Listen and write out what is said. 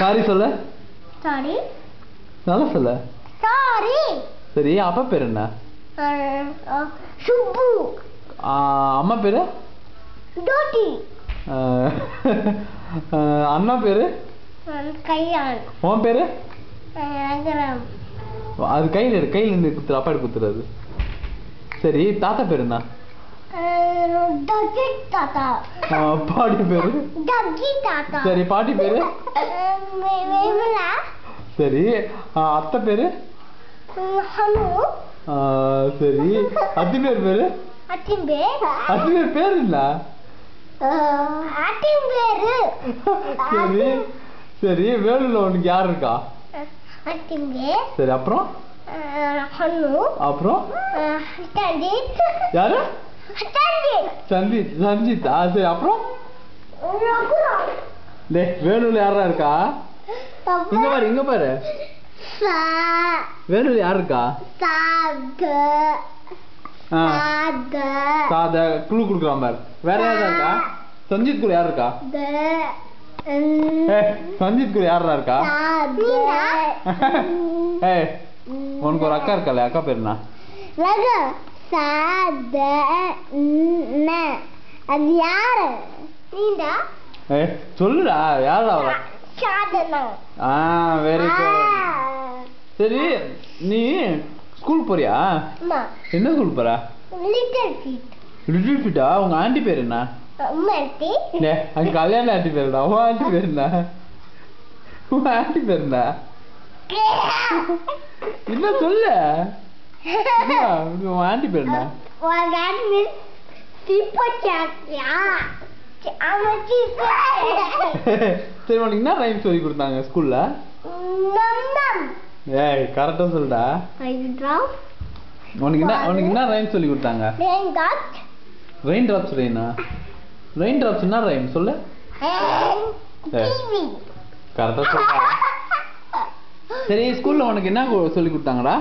Sorry சொல்லு. Sorry. நல்லா சொல்லு. சாரி. சரி, அப்பா பேர் என்ன? சுப்பு. அம்மா பேரு? டோட்டி. அண்ணா பேரு? கையான். உன் பேரு? அகரம். அது கையில இருந்து குத்துரு, அப்பா குத்துறது. சரி, தாத்தா பேரு என்ன? டக்கி தாத்தா. பாட்டி பேரு? டக்கி தாத்தா. சரி, பாட்டி பேரு? வேமலா. சரி, அத்தை பேரு? ஹனு. சரி, அத்தி பேரு? அத்திம்பே. அத்தி பேர் இல்ல. அத்திம்பேரு. சரி சரி, வேலூர்ல உனக்கு யார் இருக்கா? அத்திம்பே. சரி, அப்புறம்? ஹனு. அப்புறம்? சஞ்சித். யாரு? சஞ்சித். சஞ்சித். சரி, அப்புறம்? வேலூர்ல யாரா இருக்கா? இங்க பாரு. வேலூர்ல யாரு இருக்கா? சாத குழு குடுக்குறான் பாரு. வேற யாரா இருக்கா? சஞ்சித் கூட யாரு இருக்கா? சஞ்சித் கூட யாரா இருக்கா? உனக்கு ஒரு அக்கா இருக்கா? அக்கா பேர் என்ன? அது யாரு? நீண்டா? சொல்லுடா, யாரா அவ? சாதனா. Very good. சரி, நீ ஸ்கூல் போறியா? என்ன ஸ்கூல் போற? Little feet. லிட்டில் ஃபீட்டா? உங்க ஆண்டி பேர் என்ன? உம்மர்த்தி. அங்க கல்யாண ஆண்டி பேருடா. உன் ஆண்டி பேர் என்ன? உன் ஆண்டி பேர் என்ன? என்ன சொல்லு. உன் ஆண்டி பேர் என்ன? உன் ஆண்டி சிப்பச்சாத்தியா? சரி, உனக்கு என்ன ரைம் சொல்லி கொடுத்தாங்க ஸ்கூல்ல? கரெக்டா சொல்லுடா. உனக்கு என்ன ரைம் சொல்லி கொடுத்தாங்க? Rain drops. ரெயின் டிராப்ஸ் என்ன ரைம் சொல்லு. கரெக்டா சொல்லுடா. சரி, ஸ்கூல்ல உனக்கு என்ன சொல்லி கொடுத்தாங்கடா?